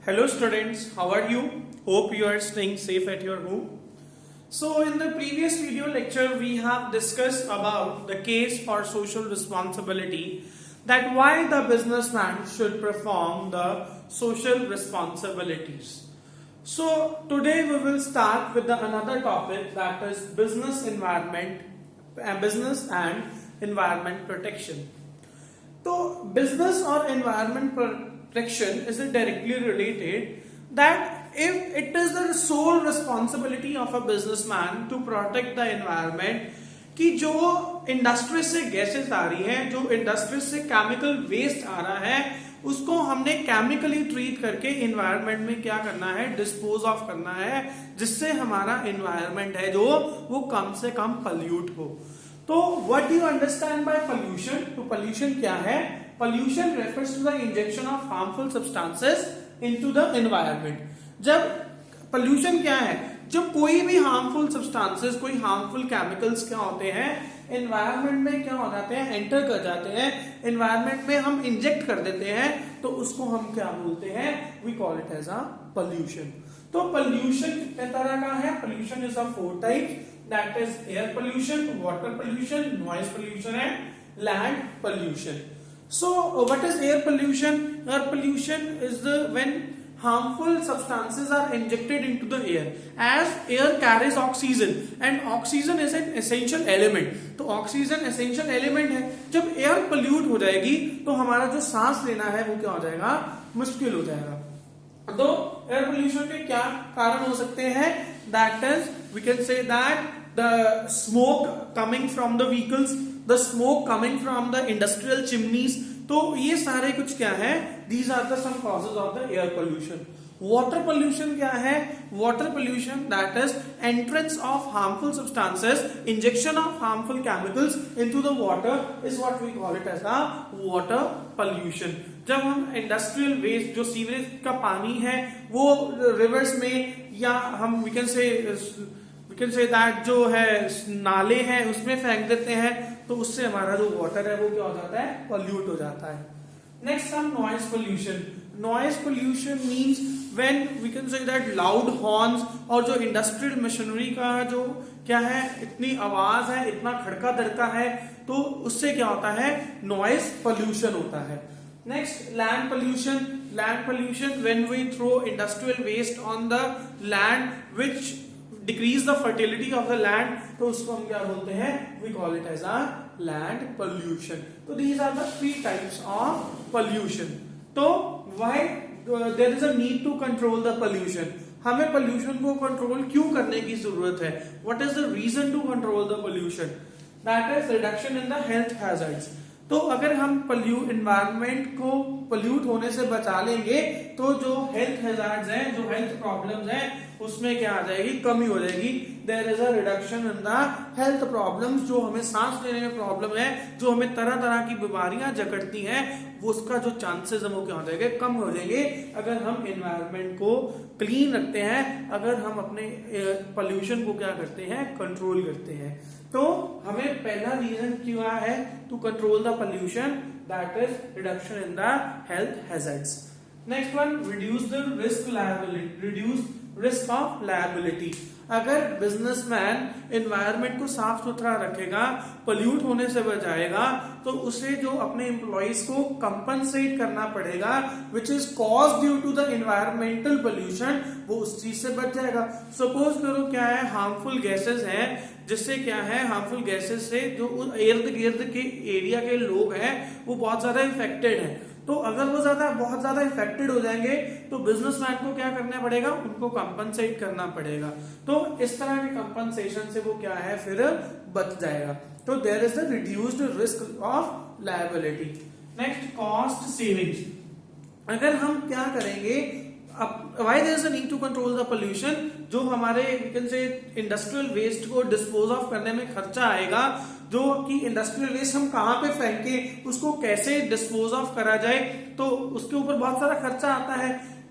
Hello students, how are you? Hope you are staying safe at your home. So in the previous video lecture we have discussed about the case for social responsibility, that why the businessman should perform the social responsibilities. So today we will start with another topic, that is business and environment protection. तो business और environment protection is directly related, that if it is the sole responsibility of a businessman to protect the environment, कि जो industry से gases आ रही हैं, जो industry से chemical waste आ रहा है, उसको हमने केमिकली ट्रीट करके एनवायरमेंट में क्या करना है, डिस्पोज ऑफ करना है, जिससे हमारा एनवायरमेंट है जो वो कम से कम पॉल्यूट हो. तो what do you understand by pollution? तो पोल्यूशन क्या है? Pollution refers to the injection of harmful substances into the environment. जब पोल्यूशन क्या है? जब कोई भी हार्मफुल सब्सटेंसेस, कोई हार्मफुल केमिकल्स क्या होते हैं, एनवायरमेंट में क्या हो जाते हैं, एंटर कर जाते हैं, एनवायरमेंट में हम इंजेक्ट कर देते हैं, तो उसको हम क्या बोलते हैं? We call it as a pollution. तो पोल्यूशन कितने तरह का है? Pollution is of 4 types, that is air pollution, water pollution, noise pollution and land pollution. So what is air pollution? Air pollution is when harmful substances are injected into the air, as air carries oxygen and oxygen is an essential element. तो oxygen essential element है. जब air pollute हो जाएगी तो हमारा जो सांस लेना है वो क्या हो जाएगा? मुश्किल हो जाएगा. तो एयर पोल्यूशन के क्या कारण हो सकते हैं? That is, we can say that the smoke coming from the vehicles, the smoke coming from the industrial chimneys. तो ये सारे कुछ क्या है? These are the some causes of the air pollution. Water pollution क्या है? Water pollution, that is entrance of harmful substances, injection of harmful chemicals into the water is what we call it as a water pollution. जब हम industrial waste, जो sewerage का पानी है, वो reverse में, या हम वी कैन से दैट जो है नाले हैं उसमें फेंक देते हैं, तो उससे हमारा जो वाटर है वो क्या हो जाता है? पॉल्यूट हो जाता है. नेक्स्ट हम noise pollution. Noise pollution means when we can say that loud horns, और जो इंडस्ट्रियल मशीनरी का जो क्या है, इतनी आवाज है, इतना खड़का दड़का है, तो उससे क्या होता है? नॉइज पोल्यूशन होता है. Next, land pollution. Land pollution when we throw industrial waste on the land which decrease the fertility of the land, तो उसको हम क्या बोलते हैं? We call it as a land pollution. तो these are the 3 types of pollution. तो why there is a need to control the pollution? हमें pollution को control क्यों करने की जरूरत है? What is the reason to control the pollution? That is reduction in the health hazards. तो अगर हम एनवायरमेंट को पोल्यूट होने से बचा लेंगे, तो जो हेल्थ हैजार्ड्स हैं, जो हेल्थ प्रॉब्लम्स हैं, उसमें क्या आ जाएगी? कमी हो जाएगी. There is a reduction in the health problems. जो हमें सांस लेने में प्रॉब्लम है, जो हमें तरह तरह की बीमारियां जकड़ती हैं, वो उसका जो चांसेस है वो क्या हो जाएंगे? कम हो जाएंगे, अगर हम एनवायरमेंट को क्लीन रखते हैं, अगर हम अपने पोल्यूशन को क्या करते हैं? कंट्रोल करते हैं. तो हमें पहला रीजन क्या है to control the pollution? That is reduction in the health hazards. Next one, reduce the risk of liability. अगर बिजनेसमैन एनवायरमेंट को साफ सुथरा रखेगा, पोल्यूट होने से बचाएगा, तो उसे जो अपने एम्प्लॉइज को कंपनसेट करना पड़ेगा, which is cause due to the environmental pollution, वो उस चीज से बच जाएगा. सपोज करो क्या है, हार्मफुल गैसेस हैं, जिससे क्या है, हार्मफुल गैसेस से जो इर्द गिर्द के एरिया के लोग हैं वो बहुत ज्यादा इफेक्टेड हैं. तो अगर वो बहुत ज्यादा इफेक्टेड हो जाएंगे, तो बिजनेसमैन को क्या करना पड़ेगा? उनको कंपनसेट करना पड़ेगा. तो इस तरह के कंपनसेशन से वो क्या है, फिर बच जाएगा. तो there is the reduced risk of liability. Next, cost savings. अगर हम क्या करेंगे, why there is a need to control the pollution? जो हमारे इंडस्ट्रियल वेस्ट को डिस्पोज ऑफ करने में खर्चा आएगा, जो कि इंडस्ट्रियल वेस्ट हम कहाँ पे फेंके, उसको कैसे डिस्पोज ऑफ करा जाए, तो उसके ऊपर बहुत सारा खर्चा आता है.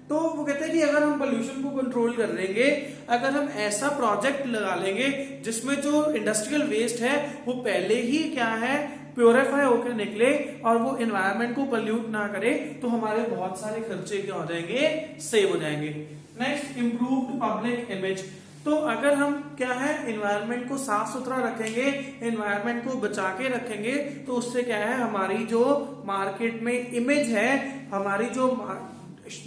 तो वो कहते हैं कि अगर हम पोल्यूशन को कंट्रोल कर लेंगे, अगर हम ऐसा प्रोजेक्ट लगा लेंगे जिसमें जो इंडस्ट्रियल वेस्ट है वो पहले ही क्या है, प्योरीफाई होकर निकले और वो एनवायरमेंट को पोल्यूट ना करे, तो हमारे बहुत सारे खर्चे क्या हो जाएंगे, सेव हो जाएंगे। Next, improved public image. तो अगर हम क्या है एनवायरनमेंट को साफ सुथरा रखेंगे, एनवायरनमेंट को बचा के रखेंगे, तो उससे क्या है हमारी जो मार्केट में इमेज है, हमारी जो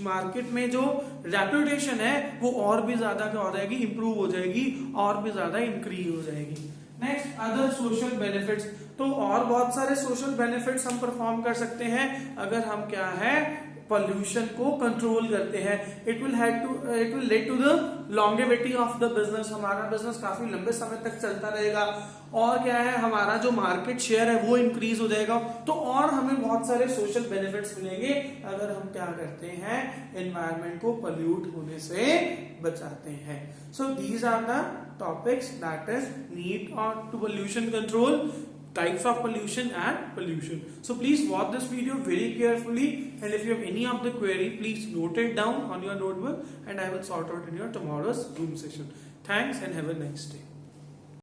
मार्केट में जो रेपुटेशन है वो और भी ज्यादा क्या हो जाएगी, इंप्रूव हो जाएगी, और भी ज्यादा इंक्रीज हो जाएगी। Next, other social benefits. तो और बहुत सारे सोशल बेनिफिट्स हम परफॉर्म कर सकते हैं अगर हम क्या है पॉल्यूशन को कंट्रोल करते हैं। It will lead to the longevity of the business. हमारा बिजनेस काफी लंबे समय तक चलता रहेगा, और क्या है हमारा जो मार्केट शेयर है वो इंक्रीज हो जाएगा। तो और हमें बहुत सारे सोशल बेनिफिट्स मिलेंगे अगर हम क्या करते हैं, एनवायरनमेंट को पोल्यूट होने से बचाते हैं। So these are the topics that is need to pollution control, types of pollution and pollution. So please watch this video very carefully, and if you have any of the query, please note it down on your notebook and I will sort out in your tomorrow's Zoom session. Thanks and have a nice day.